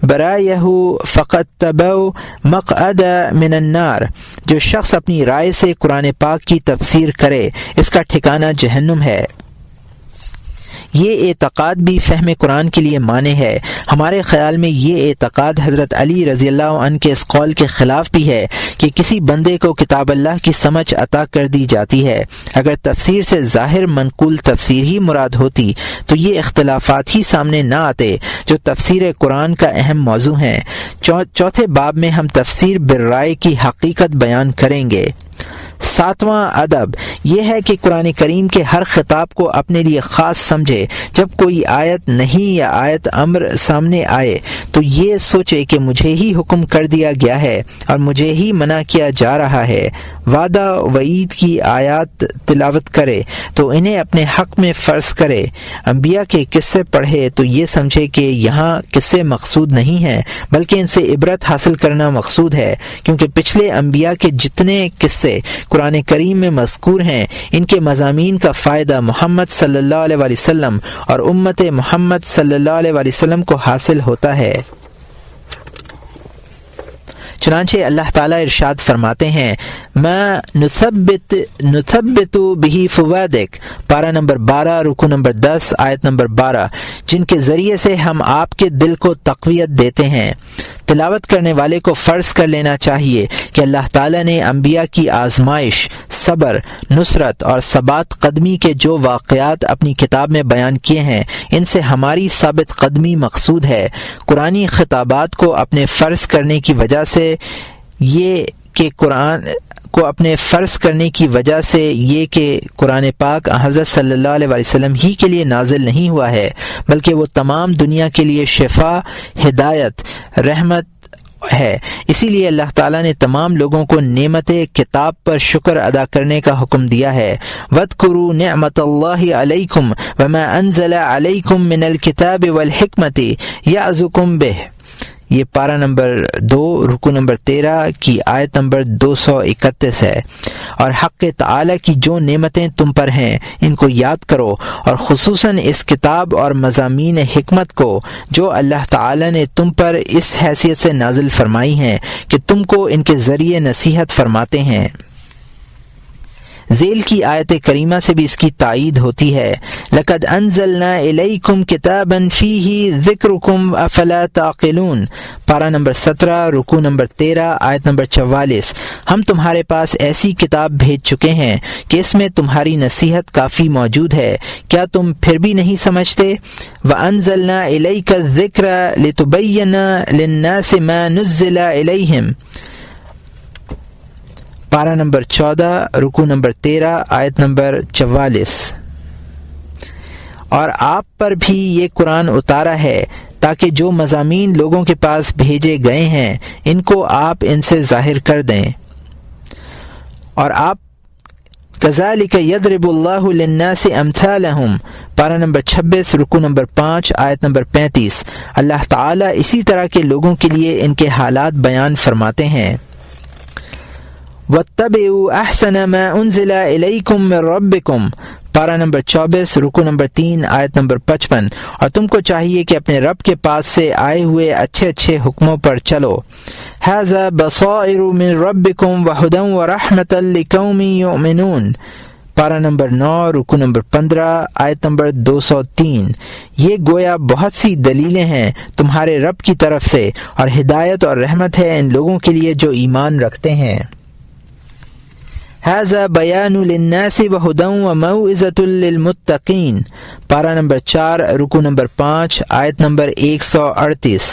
برایہ فقد تبو مقعد من النار، جو شخص اپنی رائے سے قرآن پاک کی تفسیر کرے اس کا ٹھکانہ جہنم ہے۔ یہ اعتقاد بھی فہم قرآن کے لیے مانع ہے۔ ہمارے خیال میں یہ اعتقاد حضرت علی رضی اللہ عنہ کے اس قول کے خلاف بھی ہے کہ کسی بندے کو کتاب اللہ کی سمجھ عطا کر دی جاتی ہے۔ اگر تفسیر سے ظاہر منقول تفسیر ہی مراد ہوتی تو یہ اختلافات ہی سامنے نہ آتے جو تفسیر قرآن کا اہم موضوع ہیں۔ چوتھے باب میں ہم تفسیر بالرائے کی حقیقت بیان کریں گے۔ ساتواں ادب یہ ہے کہ قرآن کریم کے ہر خطاب کو اپنے لیے خاص سمجھے۔ جب کوئی آیت نہیں یا آیت امر سامنے آئے تو یہ سوچے کہ مجھے ہی حکم کر دیا گیا ہے اور مجھے ہی منع کیا جا رہا ہے۔ وعدہ وعید کی آیات تلاوت کرے تو انہیں اپنے حق میں فرض کرے۔ انبیاء کے قصے پڑھے تو یہ سمجھے کہ یہاں قصے مقصود نہیں ہیں بلکہ ان سے عبرت حاصل کرنا مقصود ہے، کیونکہ پچھلے انبیاء کے جتنے قصے قرآن کریم میں مذکور ہیں ان کے مضامین کا فائدہ محمد صلی اللہ علیہ وسلم اور امت محمد صلی اللہ علیہ وسلم کو حاصل ہوتا ہے۔ چنانچہ اللہ تعالیٰ ارشاد فرماتے ہیں ما نثبت به فؤادک، پارہ نمبر 12 رکوع نمبر 10 آیت نمبر 12، جن کے ذریعے سے ہم آپ کے دل کو تقویت دیتے ہیں۔ تلاوت کرنے والے کو فرض کر لینا چاہیے کہ اللہ تعالیٰ نے انبیاء کی آزمائش، صبر، نصرت اور ثبات قدمی کے جو واقعات اپنی کتاب میں بیان کیے ہیں ان سے ہماری ثابت قدمی مقصود ہے۔ قرآنی خطابات کو اپنے فرض کرنے کی وجہ سے یہ کہ قرآن پاک حضرت صلی اللہ علیہ وسلم ہی کے لیے نازل نہیں ہوا ہے بلکہ وہ تمام دنیا کے لیے شفا، ہدایت، رحمت ہے۔ اسی لیے اللہ تعالیٰ نے تمام لوگوں کو نعمت کتاب پر شکر ادا کرنے کا حکم دیا ہے۔ وَاذْكُرُوا نِعْمَةَ اللَّهِ عَلَيْكُمْ وَمَا أَنزَلَ عَلَيْكُمْ مِنَ الْكِتَابِ وَالْحِكْمَةِ يَعْظُكُمْ بِهِ، یہ پارہ نمبر 2 رکوع نمبر 13 کی آیت نمبر 231 ہے۔ اور حق تعالی کی جو نعمتیں تم پر ہیں ان کو یاد کرو، اور خصوصاً اس کتاب اور مضامین حکمت کو جو اللہ تعالی نے تم پر اس حیثیت سے نازل فرمائی ہیں کہ تم کو ان کے ذریعے نصیحت فرماتے ہیں۔ ذیل کی آیت کریمہ سے بھی اس کی تائید ہوتی ہے۔ لَقَدْ أَنزَلْنَا إِلَيْكُمْ كِتَابًا فِيهِ ذِكْرُكُمْ أَفَلَا تَعْقِلُونَ، پارہ نمبر 17 رکوع نمبر 13 آیت نمبر 44، ہم تمہارے پاس ایسی کتاب بھیج چکے ہیں کہ اس میں تمہاری نصیحت کافی موجود ہے، کیا تم پھر بھی نہیں سمجھتے؟ وَأَنزَلْنَا إِلَيْكَ الذِّكْرَ لِتُبَيِّنَ لِلنَّاسِ مَا نُزِّلَ إِلَيْهِمْ، پارہ نمبر 14 رکوع نمبر 13 آیت نمبر 44، اور آپ پر بھی یہ قرآن اتارا ہے تاکہ جو مضامین لوگوں کے پاس بھیجے گئے ہیں ان کو آپ ان سے ظاہر کر دیں، اور آپ کذالک یضرب اللہ للناس امثالہم، پارہ نمبر 26 رکوع نمبر 5 آیت نمبر 35، اللہ تعالیٰ اسی طرح کے لوگوں کے لیے ان کے حالات بیان فرماتے ہیں۔ وَاتَّبِعُوا أَحْسَنَ مَا أُنزِلَ إِلَيْكُم مِّن رَّبِّكُمْ، پارہ نمبر 24 رکوع نمبر 3 آیت نمبر 55، اور تم کو چاہیے کہ اپنے رب کے پاس سے آئے ہوئے اچھے اچھے حکموں پر چلو۔ هَذَا بَصَائِرُ مِن رَّبِّكُمْ وَهُدًى وَرَحْمَةً لِّقَوْمٍ يُؤْمِنُونَ، پارہ نمبر 9 رکوع نمبر 15 آیت نمبر 203، یہ گویا بہت سی دلیلیں ہیں تمہارے رب کی طرف سے اور ہدایت اور رحمت ہے ان لوگوں کے لیے جو ایمان رکھتے ہیں۔ هذا بیان للناس وہدی وموعظۃ للمتقین، پارہ نمبر 4 رکوع نمبر 5 آیت نمبر 138،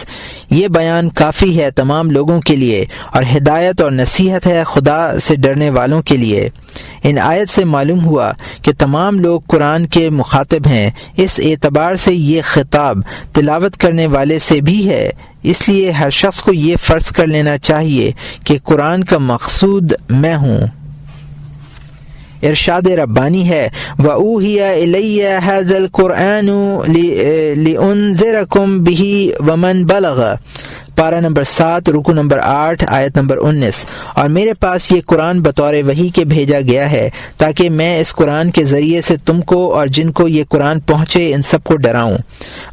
یہ بیان کافی ہے تمام لوگوں کے لیے اور ہدایت اور نصیحت ہے خدا سے ڈرنے والوں کے لیے۔ ان آیت سے معلوم ہوا کہ تمام لوگ قرآن کے مخاطب ہیں، اس اعتبار سے یہ خطاب تلاوت کرنے والے سے بھی ہے، اس لیے ہر شخص کو یہ فرض کر لینا چاہیے کہ قرآن کا مقصود میں ہوں۔ ارشاد ربانی ہے وَأُوحِيَ إِلَيَّ هَذَا الْقُرْآنُ لِأُنذِرَكُم بِهِ وَمَن بَلَغَ، پارہ نمبر 7 رکوع نمبر 8 آیت نمبر 19۔ اور میرے پاس یہ قرآن بطور وحی کے بھیجا گیا ہے تاکہ میں اس قرآن کے ذریعے سے تم کو اور جن کو یہ قرآن پہنچے ان سب کو ڈراؤں۔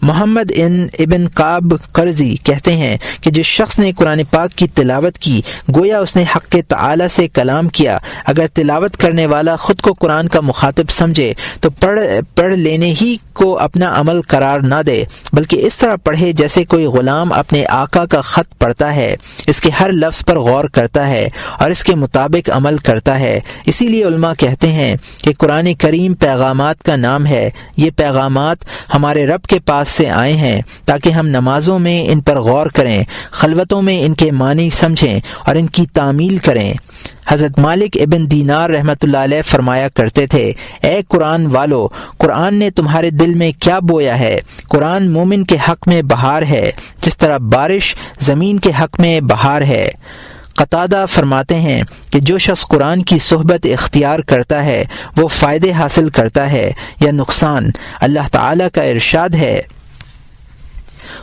محمد ابن قاب قرظی کہتے ہیں کہ جس شخص نے قرآن پاک کی تلاوت کی گویا اس نے حق تعالی سے کلام کیا۔ اگر تلاوت کرنے والا خود کو قرآن کا مخاطب سمجھے تو پڑھ لینے ہی کو اپنا عمل قرار نہ دے، بلکہ اس طرح پڑھے جیسے کوئی غلام اپنے آقا کا خط پڑھتا ہے، اس کے ہر لفظ پر غور کرتا ہے اور اس کے مطابق عمل کرتا ہے۔ اسی لیے علماء کہتے ہیں کہ قرآن کریم پیغامات کا نام ہے۔ یہ پیغامات ہمارے رب کے پاس سے آئے ہیں تاکہ ہم نمازوں میں ان پر غور کریں، خلوتوں میں ان کے معنی سمجھیں اور ان کی تعمیل کریں۔ حضرت مالک ابن دینار رحمۃ اللہ علیہ فرمایا کرتے تھے، اے قرآن والو، قرآن نے تمہارے دل میں کیا بویا ہے؟ قرآن مومن کے حق میں بہار ہے جس طرح بارش زمین کے حق میں بہار ہے۔ قتادہ فرماتے ہیں کہ جو شخص قرآن کی صحبت اختیار کرتا ہے وہ فائدے حاصل کرتا ہے یا نقصان۔ اللہ تعالیٰ کا ارشاد ہے،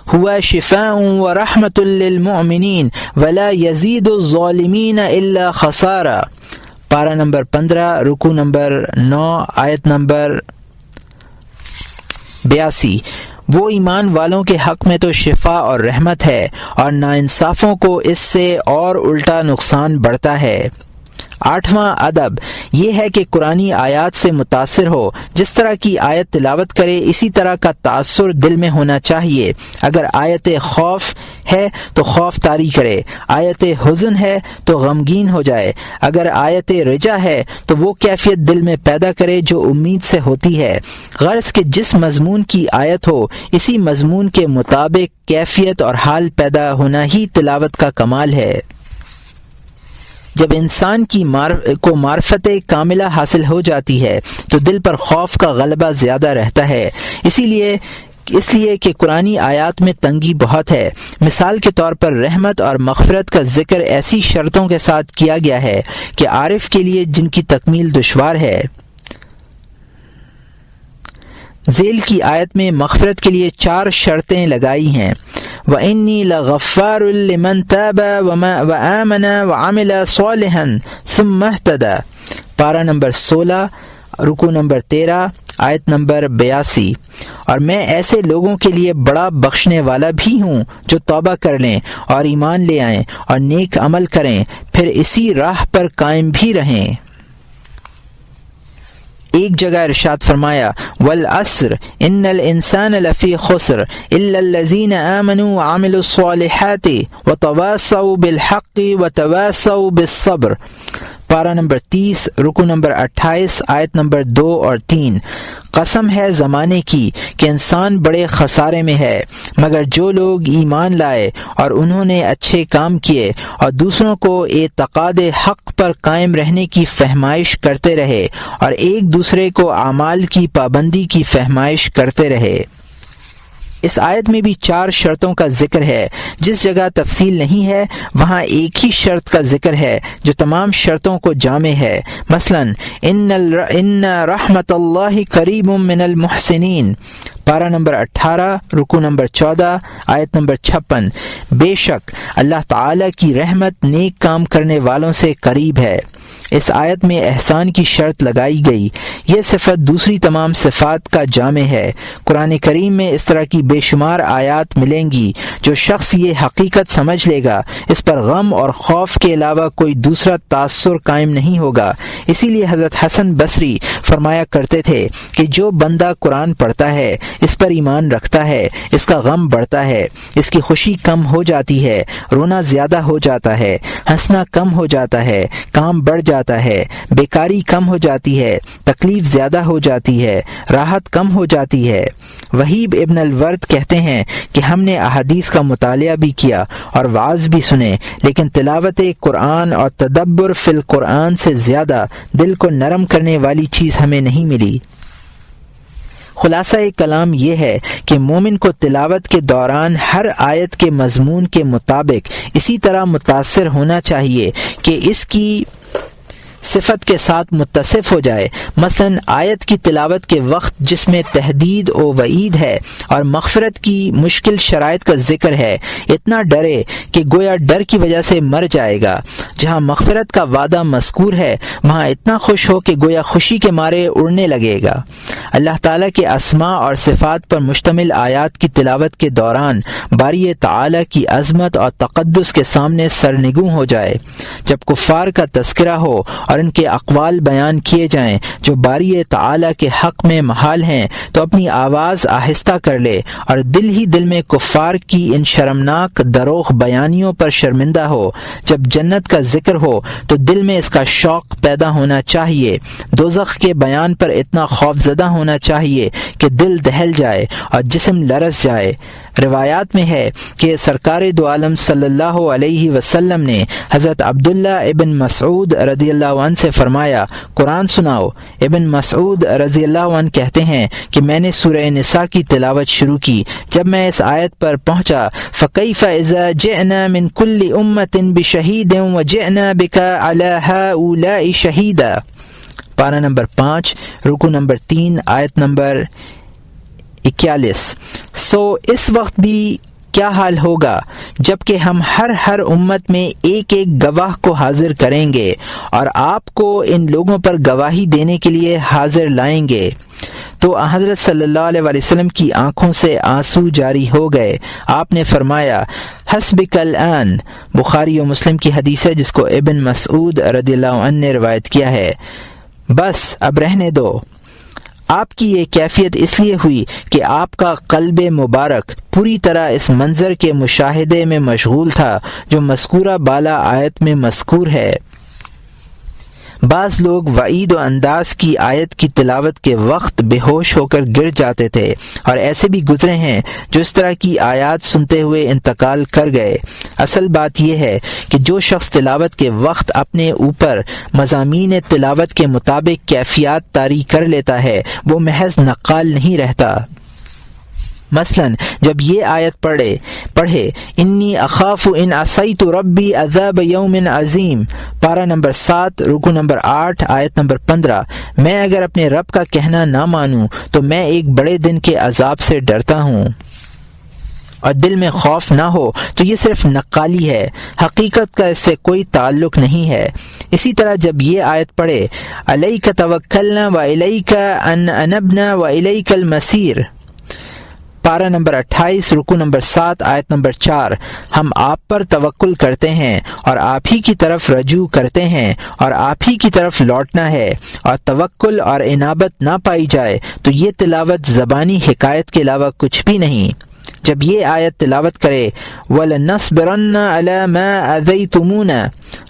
ہوا شفاء ورحمۃ للمؤمنین ولا یزید الظالمین الا خسارا۔ پارہ نمبر 15 رکوع نمبر 9 آیت نمبر 82۔ وہ ایمان والوں کے حق میں تو شفا اور رحمت ہے اور ناانصافوں کو اس سے اور الٹا نقصان بڑھتا ہے۔ 8واں ادب یہ ہے کہ قرآنی آیات سے متاثر ہو، جس طرح کی آیت تلاوت کرے اسی طرح کا تاثر دل میں ہونا چاہیے۔ اگر آیت خوف ہے تو خوف طاری کرے، آیت حزن ہے تو غمگین ہو جائے، اگر آیت رجا ہے تو وہ کیفیت دل میں پیدا کرے جو امید سے ہوتی ہے۔ غرض کہ جس مضمون کی آیت ہو اسی مضمون کے مطابق کیفیت اور حال پیدا ہونا ہی تلاوت کا کمال ہے۔ جب انسان کو معرفت کاملہ حاصل ہو جاتی ہے تو دل پر خوف کا غلبہ زیادہ رہتا ہے، اس لیے کہ قرآنی آیات میں تنگی بہت ہے۔ مثال کے طور پر رحمت اور مغفرت کا ذکر ایسی شرطوں کے ساتھ کیا گیا ہے کہ عارف کے لیے جن کی تکمیل دشوار ہے۔ ذیل کی آیت میں مغفرت کے لیے 4 شرطیں لگائی ہیں، وَإِنِّي لَغَفَّارٌ لِمَن تَابَ وَآمَنَ وَعَمِلَ صَالِحًا ثُمَّ اهْتَدَى۔ پارہ نمبر 16 رکوع نمبر 13 آیت نمبر 82۔ اور میں ایسے لوگوں کے لیے بڑا بخشنے والا بھی ہوں جو توبہ کر لیں اور ایمان لے آئیں اور نیک عمل کریں پھر اسی راہ پر قائم بھی رہیں۔ ایک جگہ ارشاد فرمایا، والعصر ان الانسان لفی خسر الا الذین آمنوا وعملوا الصالحات وتواصوا بالحق وتواصوا بالصبر۔ پارہ نمبر 30 رکوع نمبر 28 آیت نمبر 2 اور 3۔ قسم ہے زمانے کی کہ انسان بڑے خسارے میں ہے مگر جو لوگ ایمان لائے اور انہوں نے اچھے کام کیے اور دوسروں کو اعتقاد حق پر قائم رہنے کی فہمائش کرتے رہے اور ایک دوسرے کو اعمال کی پابندی کی فہمائش کرتے رہے۔ اس آیت میں بھی 4 شرطوں کا ذکر ہے۔ جس جگہ تفصیل نہیں ہے وہاں ایک ہی شرط کا ذکر ہے جو تمام شرطوں کو جامع ہے۔ مثلا ان رحمت اللہ قریب من المحسنین، پارہ نمبر 18 رکوع نمبر 14 آیت نمبر 56۔ بے شک اللہ تعالی کی رحمت نیک کام کرنے والوں سے قریب ہے۔ اس آیت میں احسان کی شرط لگائی گئی۔ یہ صفت دوسری تمام صفات کا جامع ہے۔ قرآن کریم میں اس طرح کی بے شمار آیات ملیں گی۔ جو شخص یہ حقیقت سمجھ لے گا اس پر غم اور خوف کے علاوہ کوئی دوسرا تاثر قائم نہیں ہوگا۔ اسی لیے حضرت حسن بصری فرمایا کرتے تھے کہ جو بندہ قرآن پڑھتا ہے، اس پر ایمان رکھتا ہے، اس کا غم بڑھتا ہے، اس کی خوشی کم ہو جاتی ہے، رونا زیادہ ہو جاتا ہے، ہنسنا کم ہو جاتا ہے، کام بڑھ جاتا ہے، بیکاری کم ہو جاتی ہے، تکلیف زیادہ ہو جاتی ہے، راحت کم ہو جاتی ہے۔ وہیب ابن الورد کہتے ہیں کہ ہم نے احادیث کا مطالعہ بھی کیا اور وعظ بھی سنے، لیکن تلاوت قرآن اور تدبر فی القرآن سے زیادہ دل کو نرم کرنے والی چیز ہمیں نہیں ملی۔ خلاصہ کلام یہ ہے کہ مومن کو تلاوت کے دوران ہر آیت کے مضمون کے مطابق اسی طرح متاثر ہونا چاہیے کہ اس کی صفت کے ساتھ متصف ہو جائے، مثلا آیت کی تلاوت کے وقت جس میں تحدید و وعید ہے اور مغفرت کی مشکل شرائط کا ذکر ہے، اتنا ڈرے کہ گویا ڈر کی وجہ سے مر جائے گا۔ جہاں مغفرت کا وعدہ مذکور ہے وہاں اتنا خوش ہو کہ گویا خوشی کے مارے اڑنے لگے گا۔ اللہ تعالیٰ کے اسماء اور صفات پر مشتمل آیات کی تلاوت کے دوران باری تعالیٰ کی عظمت اور تقدس کے سامنے سرنگوں ہو جائے۔ جب کفار کا تذکرہ ہو اور ان کے اقوال بیان کیے جائیں جو باری تعالیٰ کے حق میں محال ہیں تو اپنی آواز آہستہ کر لے اور دل ہی دل میں کفار کی ان شرمناک دروغ بیانیوں پر شرمندہ ہو۔ جب جنت کا ذکر ہو تو دل میں اس کا شوق پیدا ہونا چاہیے، دوزخ کے بیان پر اتنا خوف زدہ ہونا چاہیے کہ دل دہل جائے اور جسم لرز جائے۔ روایات میں ہے کہ سرکار دو عالم صلی اللہ علیہ وسلم نے حضرت عبداللہ ابن مسعود رضی اللہ عنہ سے فرمایا، قرآن سناؤ۔ ابن مسعود رضی اللہ عنہ کہتے ہیں کہ میں نے سورہ نساء کی تلاوت شروع کی۔ جب میں اس آیت پر پہنچا فَكَيْفَ إِذَا جِئْنَا مِنْ كُلِّ أُمَّةٍ بِشَهِيدٍ وَجِئْنَا بِكَ عَلَى هَؤُلَاءِ شَهِيدًا، پارہ نمبر 5 رکوع نمبر 3 آیت نمبر 41۔ اس وقت بھی کیا حال ہوگا جب کہ ہم ہر امت میں ایک ایک گواہ کو حاضر کریں گے اور آپ کو ان لوگوں پر گواہی دینے کے لیے حاضر لائیں گے۔ تو حضرت صلی اللہ علیہ وسلم کی آنکھوں سے آنسو جاری ہو گئے۔ آپ نے فرمایا حسبک الآن، بخاری و مسلم کی حدیث ہے جس کو ابن مسعود رضی اللہ عنہ نے روایت کیا ہے، بس اب رہنے دو۔ آپ کی یہ کیفیت اس لیے ہوئی کہ آپ کا قلب مبارک پوری طرح اس منظر کے مشاہدے میں مشغول تھا جو مذکورہ بالا آیت میں مذکور ہے۔ بعض لوگ وعید و انداز کی آیت کی تلاوت کے وقت بے ہوش ہو کر گر جاتے تھے، اور ایسے بھی گزرے ہیں جو اس طرح کی آیات سنتے ہوئے انتقال کر گئے۔ اصل بات یہ ہے کہ جو شخص تلاوت کے وقت اپنے اوپر مضامین تلاوت کے مطابق کیفیات طاری کر لیتا ہے وہ محض نقال نہیں رہتا۔ مثلا جب یہ آیت پڑھے انی اخاف ان عصیت ربی عذاب یوم عظیم، پارہ نمبر 7 رکوع نمبر 8 آیت نمبر 15، میں اگر اپنے رب کا کہنا نہ مانوں تو میں ایک بڑے دن کے عذاب سے ڈرتا ہوں، اور دل میں خوف نہ ہو تو یہ صرف نقالی ہے، حقیقت کا اس سے کوئی تعلق نہیں ہے۔ اسی طرح جب یہ آیت پڑھے علیک توکلنا و الیک انبنا و الیک المصیر، پارہ نمبر 28 رکوع نمبر 7 آیت نمبر 4، ہم آپ پر توکل کرتے ہیں اور آپ ہی کی طرف رجوع کرتے ہیں اور آپ ہی کی طرف لوٹنا ہے، اور توکل اور انابت نہ پائی جائے تو یہ تلاوت زبانی حکایت کے علاوہ کچھ بھی نہیں۔ جب یہ آیت تلاوت کرے وَلَنَصْبِرَنَّ عَلَى مَا أَذَيْتُمُونَا،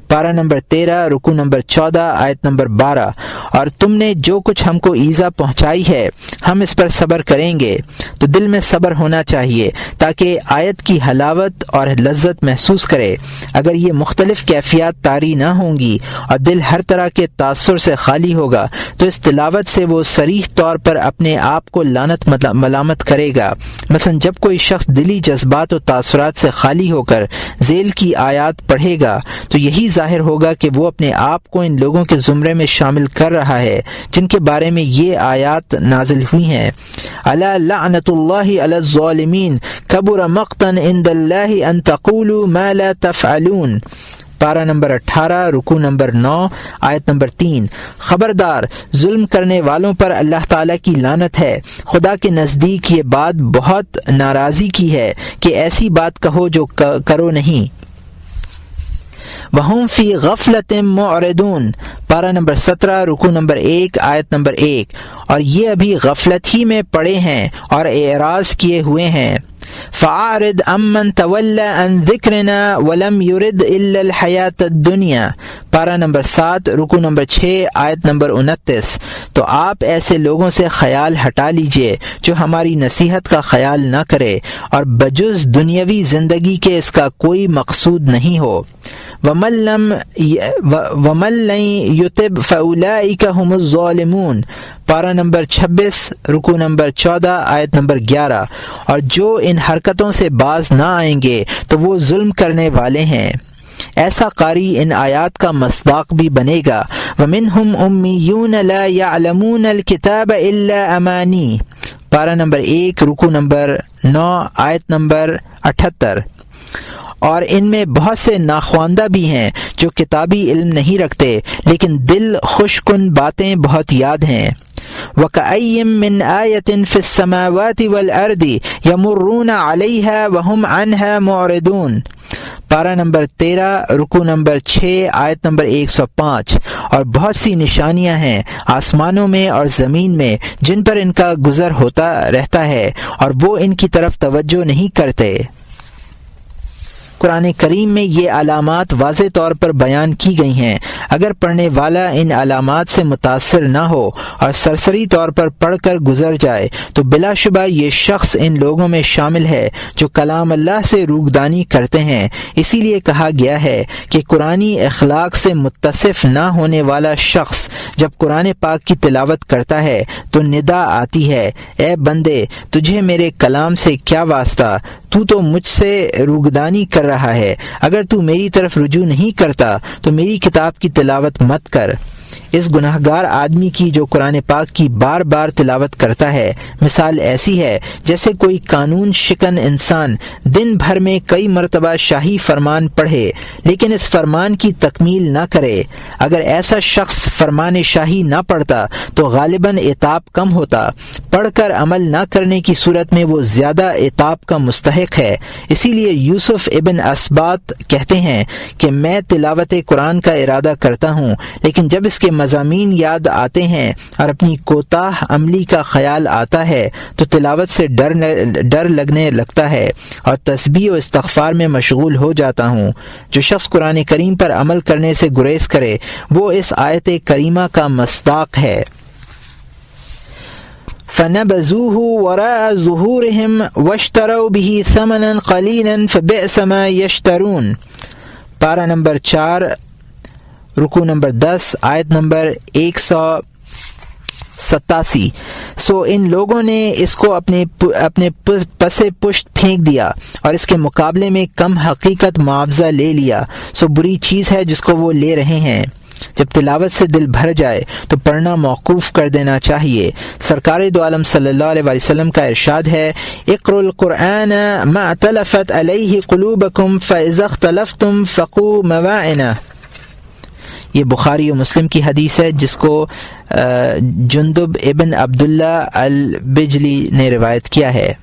پارہ نمبر 13 رکوع نمبر 14 آیت نمبر 12، اور تم نے جو کچھ ہم کو ایذا پہنچائی ہے ہم اس پر صبر کریں گے، تو دل میں صبر ہونا چاہیے تاکہ آیت کی حلاوت اور لذت محسوس کرے۔ اگر یہ مختلف کیفیات طاری نہ ہوں گی اور دل ہر طرح کے تاثر سے خالی ہوگا تو اس تلاوت سے وہ صریح طور پر اپنے آپ کو لعنت ملامت کرے گا۔ مثلا جب کوئی شخص دلی جذبات و تاثرات سے خالی ہو کر ذیل کی آیات پڑھے گا تو یہی ظاہر ہوگا کہ وہ اپنے آپ کو ان لوگوں کے زمرے میں شامل کر رہا ہے جن کے بارے میں یہ آیات نازل ہوئی ہیں۔ الا لعنت اللہ علی الظالمین کبر مقتا عند اللہ ان تقولوا ما لا تفعلون، پارہ نمبر 18 رکوع نمبر 9 آیت نمبر 3، خبردار ظلم کرنے والوں پر اللہ تعالیٰ کی لعنت ہے، خدا کے نزدیک یہ بات بہت ناراضی کی ہے کہ ایسی بات کہو جو کرو نہیں۔ وَهُمْ فِي غَفْلَةٍ مُعْرِضُونَ، پارہ نمبر 17 رکوع نمبر 1 آیت نمبر 1، اور یہ ابھی غفلت ہی میں پڑے ہیں اور اعراض کیے ہوئے ہیں۔ فَأَعْرِضْ عَمَّنْ تَوَلَّى عَنْ ذِكْرِنَا وَلَمْ يُرِدْ إِلَّا الْحَيَاةَ الدُّنْيَا، پارہ نمبر 7 رکوع نمبر 6 آیت نمبر 29، تو آپ ایسے لوگوں سے خیال ہٹا لیجئے جو ہماری نصیحت کا خیال نہ کرے اور بجز دنیاوی زندگی کے اس کا کوئی مقصود نہیں ہو۔ وَمَن لَّن يُتِبْ فَأُولَٰئِكَ هُمُ الظَّالِمُونَ، پارہ نمبر 26 رکوع نمبر 14 آیت نمبر 11، اور جو ان حرکتوں سے باز نہ آئیں گے تو وہ ظلم کرنے والے ہیں۔ ایسا قاری ان آیات کا مصداق بھی بنے گا۔ وَمِنْهُمْ أُمِّيُّونَ لَا يَعْلَمُونَ الْكِتَابَ إِلَّا أَمَانِي، پارہ نمبر 1 رکوع نمبر 9 آیت نمبر 78۔ اور ان میں بہت سے ناخواندہ بھی ہیں جو کتابی علم نہیں رکھتے لیکن دل خوش کن باتیں بہت یاد ہیں۔ وَكَأَيٍّ مِّنْ آيَةٍ فِي السَّمَاوَاتِ وَالْأَرْضِ يَمُرُّونَ عَلَيْهَا وَهُمْ عَنْهَا مُعْرِضُونَ، پارہ نمبر 13 رکوع نمبر 6 آیت نمبر 105۔ اور بہت سی نشانیاں ہیں آسمانوں میں اور زمین میں جن پر ان کا گزر ہوتا رہتا ہے اور وہ ان کی طرف توجہ نہیں کرتے۔ قرآن کریم میں یہ علامات واضح طور پر بیان کی گئی ہیں۔ اگر پڑھنے والا ان علامات سے متاثر نہ ہو اور سرسری طور پر پڑھ کر گزر جائے تو بلا شبہ یہ شخص ان لوگوں میں شامل ہے جو کلام اللہ سے روگدانی کرتے ہیں۔ اسی لیے کہا گیا ہے کہ قرآنی اخلاق سے متصف نہ ہونے والا شخص جب قرآن پاک کی تلاوت کرتا ہے تو ندا آتی ہے، اے بندے تجھے میرے کلام سے کیا واسطہ، تو مجھ سے روگدانی کر رہا ہے، اگر تو میری طرف رجوع نہیں کرتا تو میری کتاب کی تلاوت مت کر۔ اس گناہگار آدمی کی جو قرآن پاک کی بار بار تلاوت کرتا ہے مثال ایسی ہے جیسے کوئی قانون شکن انسان دن بھر میں کئی مرتبہ شاہی فرمان پڑھے لیکن اس فرمان کی تکمیل نہ کرے۔ اگر ایسا شخص فرمان شاہی نہ پڑھتا تو غالباً عتاب کم ہوتا، پڑھ کر عمل نہ کرنے کی صورت میں وہ زیادہ عتاب کا مستحق ہے۔ اسی لیے یوسف ابن اسباط کہتے ہیں کہ میں تلاوت قرآن کا ارادہ کرتا ہوں لیکن جب اس کے مضامین یاد آتے ہیں اور اپنی کوتاہ عملی کا خیال آتا ہے تو تلاوت سے ڈر لگنے لگتا ہے اور تسبیح و استغفار میں مشغول ہو جاتا ہوں۔ جو شخص قرآن کریم پر عمل کرنے سے گریز کرے وہ اس آیت کریمہ کا مصداق ہے۔ فَنَبَذُوهُ وَرَاءَ ظُهُورِهِمْ وَاشْتَرَوْا بِهِ ثَمَنًا قَلِيلًا فَبِئْسَ مَا يَشْتَرُونَ، پارہ نمبر 4 رکوع نمبر 10 آیت نمبر 187۔ سو ان لوگوں نے اس کو اپنے پس پشت پھینک دیا اور اس کے مقابلے میں کم حقیقت معاوضہ لے لیا، سو بری چیز ہے جس کو وہ لے رہے ہیں۔ جب تلاوت سے دل بھر جائے تو پڑھنا موقوف کر دینا چاہیے۔ سرکار دو عالم صلی اللہ علیہ وسلم کا ارشاد ہے، اقرؤوا القرآن ما اختلفت علیہ قلوبکم فاذا اختلفتم فقوا مواعنہ۔ یہ بخاری و مسلم کی حدیث ہے جس کو جندب ابن عبداللہ البجلی نے روایت کیا ہے۔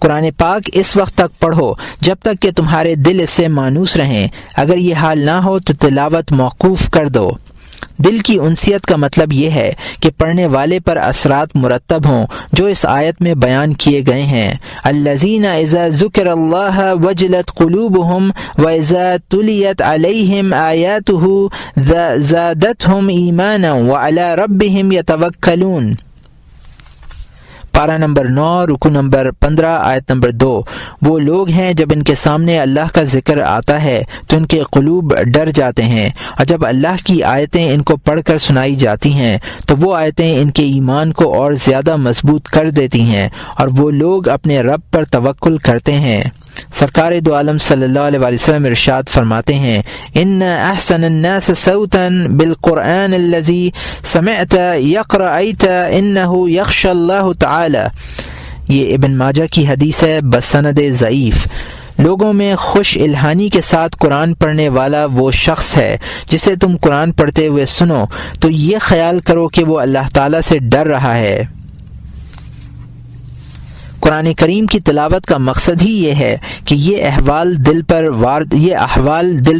قرآن پاک اس وقت تک پڑھو جب تک کہ تمہارے دل اس سے مانوس رہیں، اگر یہ حال نہ ہو تو تلاوت موقوف کر دو۔ دل کی انسیت کا مطلب یہ ہے کہ پڑھنے والے پر اثرات مرتب ہوں جو اس آیت میں بیان کیے گئے ہیں۔ الذین اذا ذکر اللہ وجلت قلوبہم واذا تلیت علیہم آیاتہ زادتہم ایمانا وعلی ربہم یتوکلون، پارہ نمبر 9 رکوع نمبر 15 آیت نمبر 2۔ وہ لوگ ہیں جب ان کے سامنے اللہ کا ذکر آتا ہے تو ان کے قلوب ڈر جاتے ہیں، اور جب اللہ کی آیتیں ان کو پڑھ کر سنائی جاتی ہیں تو وہ آیتیں ان کے ایمان کو اور زیادہ مضبوط کر دیتی ہیں اور وہ لوگ اپنے رب پر توکل کرتے ہیں۔ سرکار دو عالم صلی اللہ علیہ وسلم ارشاد فرماتے ہیں، ان احسن الناس صوتا بالقرآن الذي سمعت يقرأيت انه يخشى اللہ تعالی۔ یہ ابن ماجہ کی حدیث ہے بسند ضعیف۔ لوگوں میں خوش الہانی کے ساتھ قرآن پڑھنے والا وہ شخص ہے جسے تم قرآن پڑھتے ہوئے سنو تو یہ خیال کرو کہ وہ اللہ تعالیٰ سے ڈر رہا ہے۔ قرآن کریم کی تلاوت کا مقصد ہی یہ ہے کہ یہ احوال دل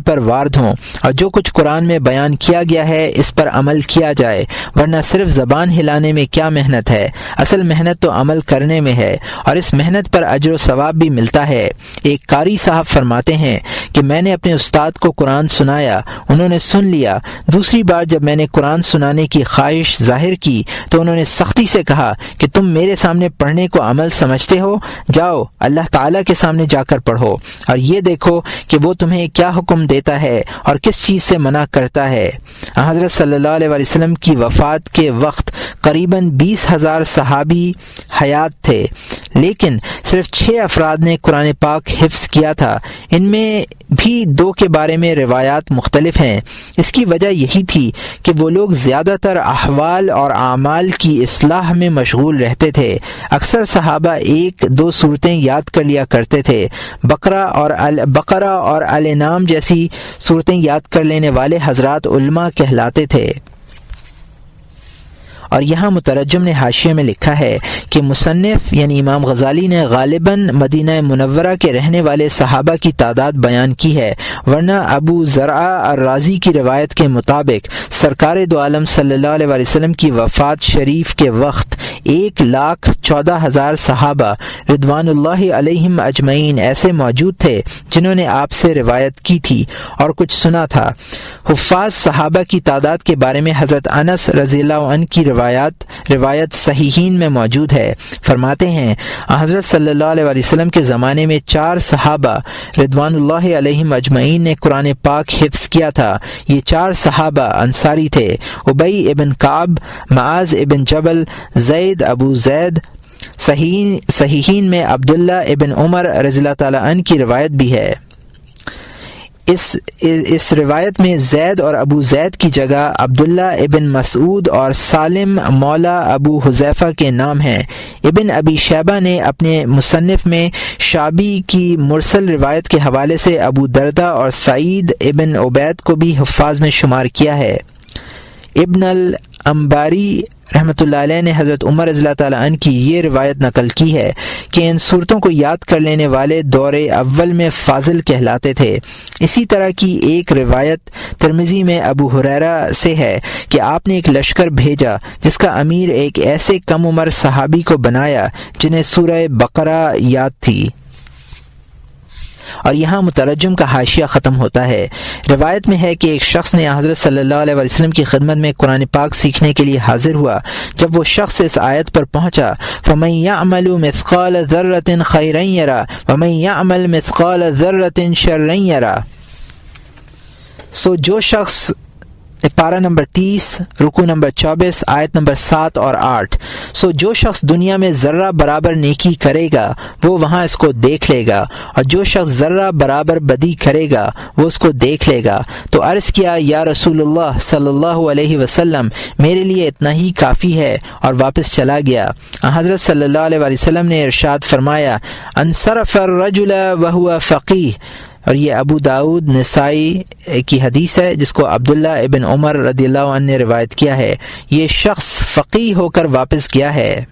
پر وارد ہوں اور جو کچھ قرآن میں بیان کیا گیا ہے اس پر عمل کیا جائے، ورنہ صرف زبان ہلانے میں کیا محنت ہے، اصل محنت تو عمل کرنے میں ہے، اور اس محنت پر اجر و ثواب بھی ملتا ہے۔ ایک قاری صاحب فرماتے ہیں کہ میں نے اپنے استاد کو قرآن سنایا، انہوں نے سن لیا، دوسری بار جب میں نے قرآن سنانے کی خواہش ظاہر کی تو انہوں نے سختی سے کہا کہ تم میرے سامنے پڑھنے کو عمل سمجھتے ہو، جاؤ اللہ تعالیٰ کے سامنے جا کر پڑھو اور یہ دیکھو کہ وہ تمہیں کیا حکم دیتا ہے اور کس چیز سے منع کرتا ہے۔ حضرت صلی اللہ علیہ وسلم کی وفات کے وقت قریباً 20,000 صحابی حیات تھے، لیکن صرف 6 افراد نے قرآن پاک حفظ کیا تھا۔ ان میں بھی دو کے بارے میں روایات مختلف ہیں۔ اس کی وجہ یہی تھی کہ وہ لوگ زیادہ تر احوال اور اعمال کی اصلاح میں مشغول رہتے تھے۔ اکثر صحابہ ایک دو صورتیں یاد کر لیا کرتے تھے۔ بقرہ اور الانعام جیسی صورتیں یاد کر لینے والے حضرات علماء کہلاتے تھے۔ اور یہاں مترجم نے حاشیے میں لکھا ہے کہ مصنف یعنی امام غزالی نے غالباً مدینہ منورہ کے رہنے والے صحابہ کی تعداد بیان کی ہے، ورنہ ابو زرعہ الرازی کی روایت کے مطابق سرکار دو عالم صلی اللہ علیہ وسلم کی وفات شریف کے وقت 1,14,000 صحابہ رضوان اللہ علیہم اجمعین ایسے موجود تھے جنہوں نے آپ سے روایت کی تھی اور کچھ سنا تھا۔ حفاظ صحابہ کی تعداد کے بارے میں حضرت انس رضی اللہ عنہ کی روایت صحیحین میں موجود ہے۔ فرماتے ہیں حضرت صلی اللہ علیہ وسلم کے زمانے میں 4 صحابہ رضوان اللہ علیہم اجمعین نے قرآن پاک حفظ کیا تھا۔ یہ 4 صحابہ انصاری تھے، ابی ابن کعب، معاذ ابن جبل، زید ابو زید۔ صحیحین میں عبداللہ ابن عمر رضی اللہ تعالی عنہ کی روایت بھی ہے۔ اس روایت میں زید اور ابو زید کی جگہ عبداللہ ابن مسعود اور سالم مولا ابو حذیفہ کے نام ہیں۔ ابن ابی شیبہ نے اپنے مصنف میں شعبی کی مرسل روایت کے حوالے سے ابو دردہ اور سعید ابن عبید کو بھی حفاظ میں شمار کیا ہے۔ ابن الانباری رحمۃ اللہ علیہ نے حضرت عمر رضی اللہ تعالیٰ عنہ کی یہ روایت نقل کی ہے کہ ان صورتوں کو یاد کر لینے والے دور اول میں فاضل کہلاتے تھے۔ اسی طرح کی ایک روایت ترمذی میں ابو ہریرہ سے ہے کہ آپ نے ایک لشکر بھیجا جس کا امیر ایک ایسے کم عمر صحابی کو بنایا جنہیں سورہ بقرہ یاد تھی۔ اور یہاں مترجم کا حاشیہ ختم ہوتا ہے۔ روایت میں ہے کہ ایک شخص نے حضرت صلی اللہ علیہ وسلم کی خدمت میں قرآن پاک سیکھنے کے لیے حاضر ہوا۔ جب وہ شخص اس آیت پر پہنچا فَمَن يَعْمَلُ مِثْقَالَ ذَرَّةٍ خَيْرًا يَرَهُ وَمَن يَعْمَلْ مِثْقَالَ ذَرَّةٍ شَرًّا يَرَهُ۔ جو شخص پارہ نمبر 30 رکوع نمبر 24 آیت نمبر 7 اور 8۔ جو شخص دنیا میں ذرہ برابر نیکی کرے گا وہ وہاں اس کو دیکھ لے گا، اور جو شخص ذرہ برابر بدی کرے گا وہ اس کو دیکھ لے گا۔ تو عرض کیا یا رسول اللہ صلی اللہ علیہ وسلم، میرے لیے اتنا ہی کافی ہے، اور واپس چلا گیا۔ حضرت صلی اللہ علیہ وسلم نے ارشاد فرمایا انصرف الرجل وهو فقیہ، اور یہ ابو داؤد نسائی کی حدیث ہے جس کو عبداللہ ابن عمر رضی اللہ عنہ نے روایت کیا ہے۔ یہ شخص فقیہ ہو کر واپس گیا ہے۔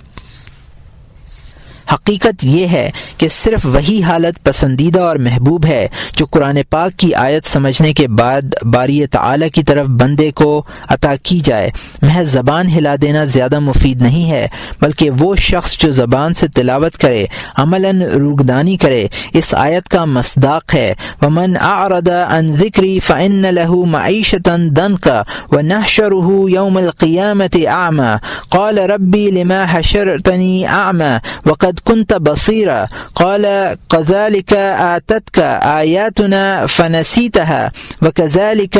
حقیقت یہ ہے کہ صرف وہی حالت پسندیدہ اور محبوب ہے جو قرآن پاک کی آیت سمجھنے کے بعد باری تعالی کی طرف بندے کو عطا کی جائے۔ محض زبان ہلا دینا زیادہ مفید نہیں ہے، بلکہ وہ شخص جو زبان سے تلاوت کرے، عملاً روگدانی کرے، اس آیت کا مصداق ہے۔ وَمَنْ أَعْرَضَ عَنْ ذِكْرِي فَإِنَّ لَهُ مَعِيشَةً ضَنْكًا وَنَحْشُرُهُ يَوْمَ الْقِيَامَةِ أَعْمَى قَالَ رَبِّ لِمَا حَشَرْتَنِي أَعْمَى وَقَدْ كنت بصيرا قال كذلك آتتك آياتنا فنسيتها وكذلك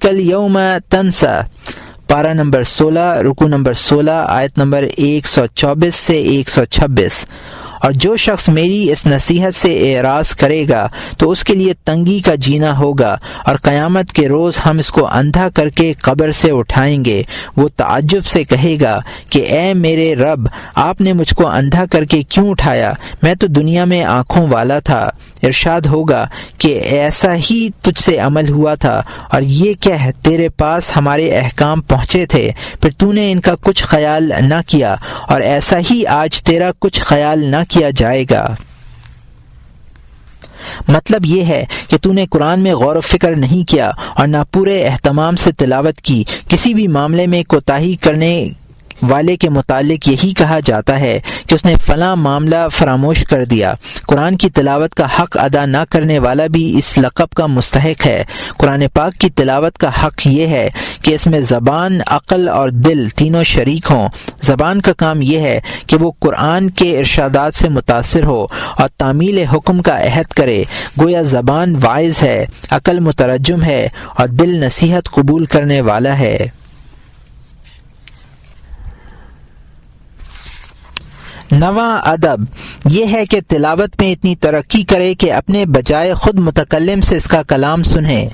اليوم تنسى۔ پارہ نمبر 16 رکوع نمبر 16 آیت نمبر 124 سے 126۔ اور جو شخص میری اس نصیحت سے اعراض کرے گا تو اس کے لیے تنگی کا جینا ہوگا، اور قیامت کے روز ہم اس کو اندھا کر کے قبر سے اٹھائیں گے۔ وہ تعجب سے کہے گا کہ اے میرے رب، آپ نے مجھ کو اندھا کر کے کیوں اٹھایا؟ میں تو دنیا میں آنکھوں والا تھا۔ ارشاد ہوگا کہ ایسا ہی تجھ سے عمل ہوا تھا، اور یہ کہہ تیرے پاس ہمارے احکام پہنچے تھے، پھر تو نے ان کا کچھ خیال نہ کیا، اور ایسا ہی آج تیرا کچھ خیال نہ کیا جائے گا۔ مطلب یہ ہے کہ تو نے قرآن میں غور و فکر نہیں کیا اور نہ پورے اہتمام سے تلاوت کی۔ کسی بھی معاملے میں کوتاہی کرنے والے کے متعلق یہی کہا جاتا ہے کہ اس نے فلاں معاملہ فراموش کر دیا۔ قرآن کی تلاوت کا حق ادا نہ کرنے والا بھی اس لقب کا مستحق ہے۔ قرآن پاک کی تلاوت کا حق یہ ہے کہ اس میں زبان، عقل اور دل تینوں شریک ہوں۔ زبان کا کام یہ ہے کہ وہ قرآن کے ارشادات سے متاثر ہو اور تعمیل حکم کا عہد کرے، گویا زبان واعظ ہے، عقل مترجم ہے اور دل نصیحت قبول کرنے والا ہے۔ نواں ادب یہ ہے کہ تلاوت میں اتنی ترقی کرے کہ اپنے بجائے خود متکلم سے اس کا کلام سنے۔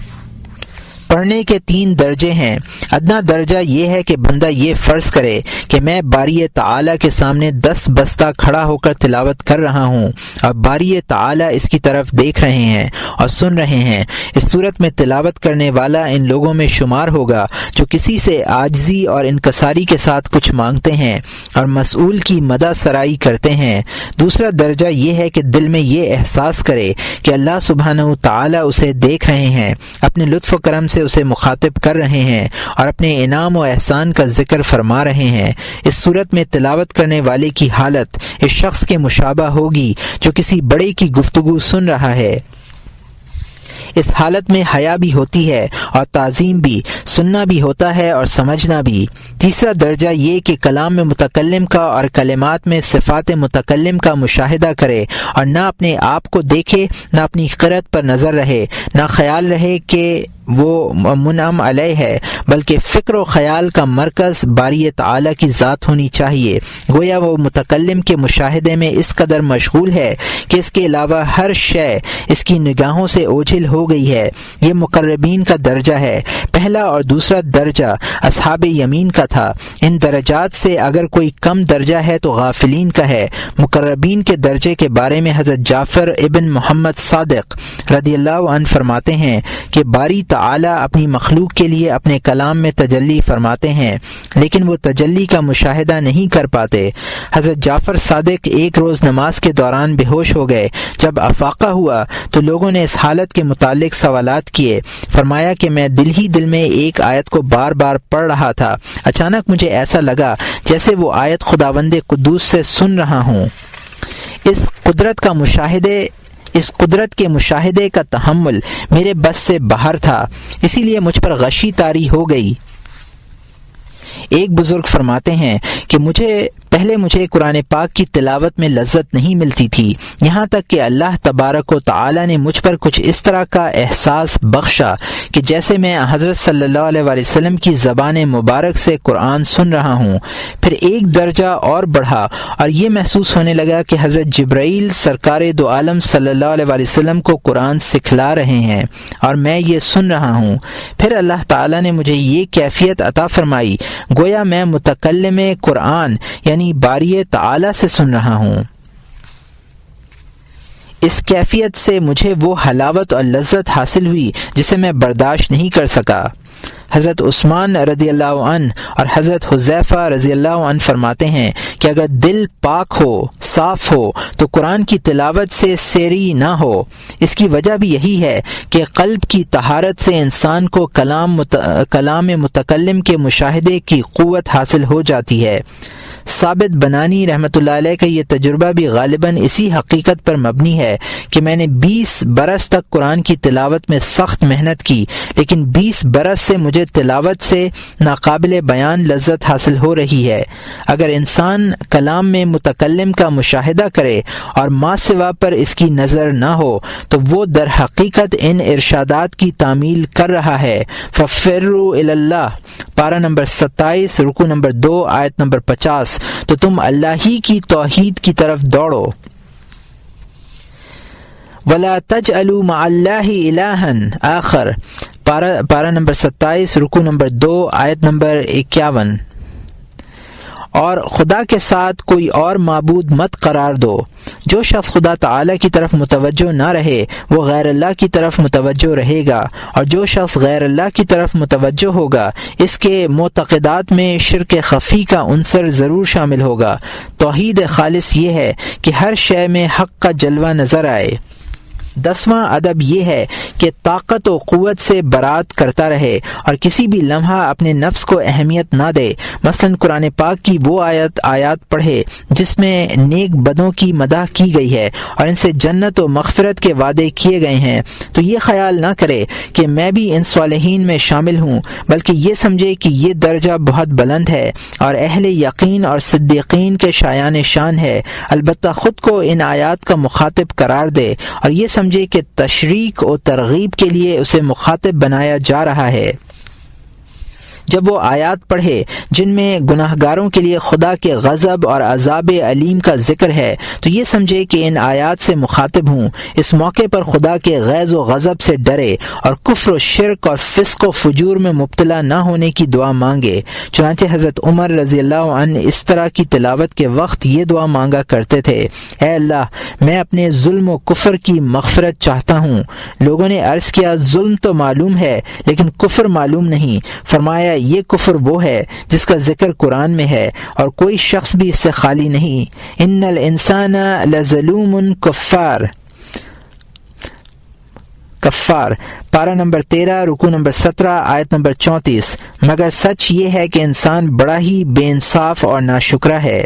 پڑھنے کے 3 درجے ہیں۔ ادنا درجہ یہ ہے کہ بندہ یہ فرض کرے کہ میں باری تعالیٰ کے سامنے 10 بستہ کھڑا ہو کر تلاوت کر رہا ہوں اور باری تعالیٰ اس کی طرف دیکھ رہے ہیں اور سن رہے ہیں۔ اس صورت میں تلاوت کرنے والا ان لوگوں میں شمار ہوگا جو کسی سے عاجزی اور انکساری کے ساتھ کچھ مانگتے ہیں اور مسئول کی مدح سرائی کرتے ہیں۔ دوسرا درجہ یہ ہے کہ دل میں یہ احساس کرے کہ اللہ سبحانہ و تعالیٰ اسے دیکھ رہے ہیں، اپنے لطف و کرم سے اسے مخاطب کر رہے ہیں اور اپنے انعام و احسان کا ذکر فرما رہے ہیں۔ اس صورت میں تلاوت کرنے والے کی حالت اس شخص کے مشابہ ہوگی جو کسی بڑے کی گفتگو سن رہا ہے۔ اس حالت میں حیا بھی ہوتی ہے اور تعظیم بھی، سننا بھی ہوتا ہے اور سمجھنا بھی۔ تیسرا درجہ یہ کہ کلام میں متکلم کا اور کلمات میں صفات متکلم کا مشاہدہ کرے اور نہ اپنے آپ کو دیکھے، نہ اپنی قرت پر نظر رہے، نہ خیال رہے کہ وہ منعم علیہ ہے، بلکہ فکر و خیال کا مرکز باری تعالیٰ کی ذات ہونی چاہیے۔ گویا وہ متکلم کے مشاہدے میں اس قدر مشغول ہے کہ اس کے علاوہ ہر شے اس کی نگاہوں سے اوجھل ہو گئی ہے۔ یہ مقربین کا درجہ ہے۔ پہلا اور دوسرا درجہ اصحاب یمین کا تھا۔ ان درجات سے اگر کوئی کم درجہ ہے تو غافلین کا ہے۔ مقربین کے درجے کے بارے میں حضرت جعفر ابن محمد صادق رضی اللہ عنہ فرماتے ہیں کہ باری تعالیٰ اپنی مخلوق کے لیے اپنے کلام میں تجلی فرماتے ہیں، لیکن وہ تجلی کا مشاہدہ نہیں کر پاتے۔ حضرت جعفر صادق ایک روز نماز کے دوران بے ہوش ہو گئے۔ جب افاقہ ہوا تو لوگوں نے اس حالت کے متعلق سوالات کیے۔ فرمایا کہ میں دل ہی دل میں ایک آیت کو بار بار پڑھ رہا تھا، اچانک مجھے ایسا لگا جیسے وہ آیت خداوند قدوس سے سن رہا ہوں۔ اس قدرت کے مشاہدے کا تحمل میرے بس سے باہر تھا، اسی لیے مجھ پر غشی طاری ہو گئی۔ ایک بزرگ فرماتے ہیں کہ پہلے مجھے قرآن پاک کی تلاوت میں لذت نہیں ملتی تھی، یہاں تک کہ اللہ تبارک و تعالی نے مجھ پر کچھ اس طرح کا احساس بخشا کہ جیسے میں حضرت صلی اللہ علیہ وسلم کی زبان مبارک سے قرآن سن رہا ہوں۔ پھر ایک درجہ اور بڑھا اور یہ محسوس ہونے لگا کہ حضرت جبرائیل سرکار دو عالم صلی اللہ علیہ وسلم کو قرآن سکھلا رہے ہیں اور میں یہ سن رہا ہوں۔ پھر اللہ تعالی نے مجھے یہ کیفیت عطا فرمائی گویا میں متکلم قرآن یعنی باری تعالی سے سن رہا ہوں۔ اس کیفیت سے مجھے وہ حلاوت اور لذت حاصل ہوئی جسے میں برداشت نہیں کر سکا۔ حضرت عثمان رضی اللہ عنہ اور حضرت حذیفہ رضی اللہ عنہ فرماتے ہیں کہ اگر دل پاک ہو، صاف ہو تو قرآن کی تلاوت سے سیری نہ ہو۔ اس کی وجہ بھی یہی ہے کہ قلب کی طہارت سے انسان کو کلام متکلم کے مشاہدے کی قوت حاصل ہو جاتی ہے۔ ثابت بنانی رحمۃ اللہ علیہ کا یہ تجربہ بھی غالباً اسی حقیقت پر مبنی ہے کہ میں نے 20 برس تک قرآن کی تلاوت میں سخت محنت کی، لیکن 20 برس سے مجھے تلاوت سے ناقابل بیان لذت حاصل ہو رہی ہے۔ اگر انسان کلام میں متکلم کا مشاہدہ کرے اور ما سوا پر اس کی نظر نہ ہو تو وہ در حقیقت ان ارشادات کی تعمیل کر رہا ہے۔ فَفِرُّوا إِلَى اللَّهِ پارہ نمبر 27 رکوع نمبر 2 آیت نمبر 50، تو تم اللہ ہی کی توحید کی طرف دوڑو۔ وَلَا تَجْعَلُوا مَعَ اللَّهِ إِلَٰهًا آخر پارہ نمبر 27 رکوع نمبر 2 آیت نمبر 51، اور خدا کے ساتھ کوئی اور معبود مت قرار دو۔ جو شخص خدا تعالی کی طرف متوجہ نہ رہے وہ غیر اللہ کی طرف متوجہ رہے گا، اور جو شخص غیر اللہ کی طرف متوجہ ہوگا اس کے معتقدات میں شرک خفی کا عنصر ضرور شامل ہوگا۔ توحید خالص یہ ہے کہ ہر شے میں حق کا جلوہ نظر آئے۔ 10واں ادب یہ ہے کہ طاقت و قوت سے برات کرتا رہے اور کسی بھی لمحہ اپنے نفس کو اہمیت نہ دے۔ مثلا قرآن پاک کی وہ آیات پڑھے جس میں نیک بدوں کی مدح کی گئی ہے اور ان سے جنت و مغفرت کے وعدے کیے گئے ہیں، تو یہ خیال نہ کرے کہ میں بھی ان صالحین میں شامل ہوں، بلکہ یہ سمجھے کہ یہ درجہ بہت بلند ہے اور اہل یقین اور صدیقین کے شایان شان ہے۔ البتہ خود کو ان آیات کا مخاطب قرار دے اور یہ سمجھے کہ تشریک و ترغیب کے لیے اسے مخاطب بنایا جا رہا ہے۔ جب وہ آیات پڑھے جن میں گناہ گاروں کے لیے خدا کے غضب اور عذاب علیم کا ذکر ہے تو یہ سمجھے کہ ان آیات سے مخاطب ہوں۔ اس موقع پر خدا کے غیظ و غضب سے ڈرے اور کفر و شرک اور فسق و فجور میں مبتلا نہ ہونے کی دعا مانگے۔ چنانچہ حضرت عمر رضی اللہ عنہ اس طرح کی تلاوت کے وقت یہ دعا مانگا کرتے تھے، اے اللہ میں اپنے ظلم و کفر کی مغفرت چاہتا ہوں۔ لوگوں نے عرض کیا ظلم تو معلوم ہے لیکن کفر معلوم نہیں۔ فرمایا یہ کفر وہ ہے جس کا ذکر قرآن میں ہے اور کوئی شخص بھی اس سے خالی نہیں۔ ان الانسان لظلوم کفار پارہ نمبر 13 رکوع نمبر 17 آیت نمبر 34۔ مگر سچ یہ ہے کہ انسان بڑا ہی بے انصاف اور ناشکرا ہے۔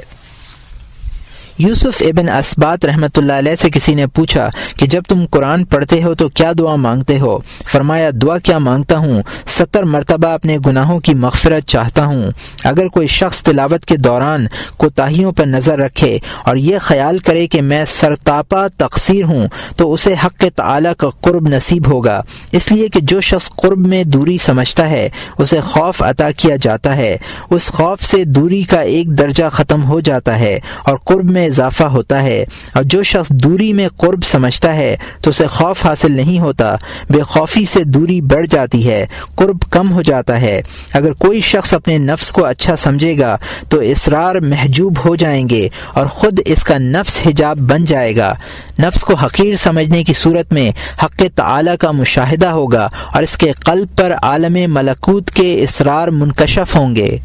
یوسف ابن اسبات رحمۃ اللہ علیہ سے کسی نے پوچھا کہ جب تم قرآن پڑھتے ہو تو کیا دعا مانگتے ہو؟ فرمایا دعا کیا مانگتا ہوں، 70 مرتبہ اپنے گناہوں کی مغفرت چاہتا ہوں۔ اگر کوئی شخص تلاوت کے دوران کوتاہیوں پر نظر رکھے اور یہ خیال کرے کہ میں سرتاپا تقصیر ہوں تو اسے حق تعالی کا قرب نصیب ہوگا، اس لیے کہ جو شخص قرب میں دوری سمجھتا ہے اسے خوف عطا کیا جاتا ہے، اس خوف سے دوری کا ایک درجہ ختم ہو جاتا ہے اور قرب میں اضافہ ہوتا ہے، اور جو شخص دوری میں قرب سمجھتا ہے تو اسے خوف حاصل نہیں ہوتا، بے خوفی سے دوری بڑھ جاتی ہے، قرب کم ہو جاتا ہے۔ اگر کوئی شخص اپنے نفس کو اچھا سمجھے گا تو اسرار محجوب ہو جائیں گے اور خود اس کا نفس حجاب بن جائے گا۔ نفس کو حقیر سمجھنے کی صورت میں حق تعالی کا مشاہدہ ہوگا اور اس کے قلب پر عالم ملکوت کے اسرار منکشف ہوں گے۔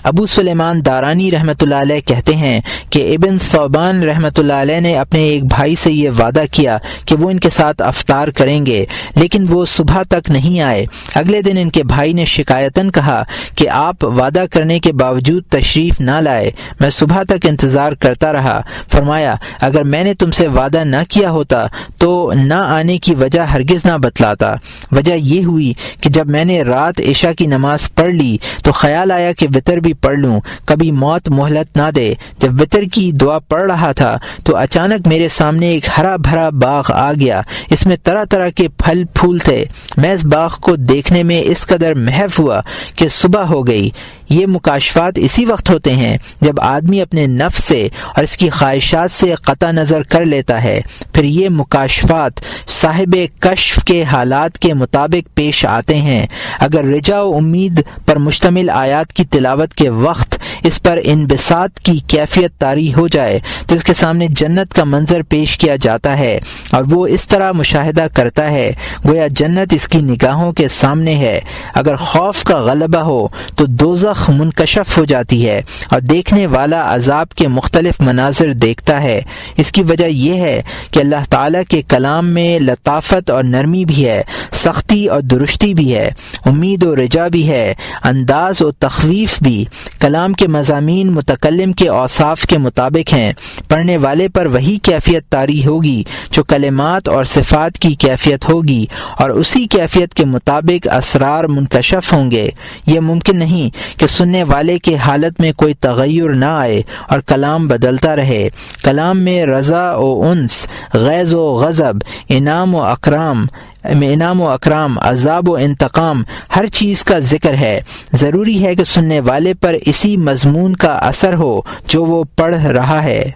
ابو سلیمان دارانی رحمۃ اللہ علیہ کہتے ہیں کہ ابن ثوبان رحمۃ اللہ علیہ نے اپنے ایک بھائی سے یہ وعدہ کیا کہ وہ ان کے ساتھ افطار کریں گے، لیکن وہ صبح تک نہیں آئے۔ اگلے دن ان کے بھائی نے شکایتاً کہا کہ آپ وعدہ کرنے کے باوجود تشریف نہ لائے، میں صبح تک انتظار کرتا رہا۔ فرمایا اگر میں نے تم سے وعدہ نہ کیا ہوتا تو نہ آنے کی وجہ ہرگز نہ بتلاتا۔ وجہ یہ ہوئی کہ جب میں نے رات عشاء کی نماز پڑھ لی تو خیال آیا کہ وتر بھی پڑھ لوں، کبھی موت مہلت نہ دے۔ جب وتر کی دعا پڑھ رہا تھا تو اچانک میرے سامنے ایک ہرا بھرا باغ آ گیا، اس میں طرح طرح کے پھل پھول تھے۔ میں اس باغ کو دیکھنے میں اس قدر محو ہوا کہ صبح ہو گئی۔ یہ مکاشفات اسی وقت ہوتے ہیں جب آدمی اپنے نفس سے اور اس کی خواہشات سے قطع نظر کر لیتا ہے، پھر یہ مکاشفات صاحب کشف کے حالات کے مطابق پیش آتے ہیں۔ اگر رجا و امید پر مشتمل آیات کی تلاوت کے وقت اس پر انبساط کی کیفیت طاری ہو جائے تو اس کے سامنے جنت کا منظر پیش کیا جاتا ہے اور وہ اس طرح مشاہدہ کرتا ہے گویا جنت اس کی نگاہوں کے سامنے ہے۔ اگر خوف کا غلبہ ہو تو دوزخ منکشف ہو جاتی ہے اور دیکھنے والا عذاب کے مختلف مناظر دیکھتا ہے۔ اس کی وجہ یہ ہے کہ اللہ تعالیٰ کے کلام میں لطافت اور نرمی بھی ہے، سختی اور درستی بھی ہے، امید و رجا بھی ہے، انداز و تخویف بھی۔ کلام کے مضامین متکلم کے اوصاف کے مطابق ہیں، پڑھنے والے پر وہی کیفیت طاری ہوگی جو کلمات اور صفات کی کیفیت ہوگی اور اسی کیفیت کے مطابق اسرار منکشف ہوں گے۔ یہ ممکن نہیں کہ سننے والے کے حالت میں کوئی تغیر نہ آئے اور کلام بدلتا رہے۔ کلام میں رضا و انس، غیظ و غضب، انعام و اکرام، عذاب و انتقام، ہر چیز کا ذکر ہے۔ ضروری ہے کہ سننے والے پر اسی مضمون کا اثر ہو جو وہ پڑھ رہا ہے۔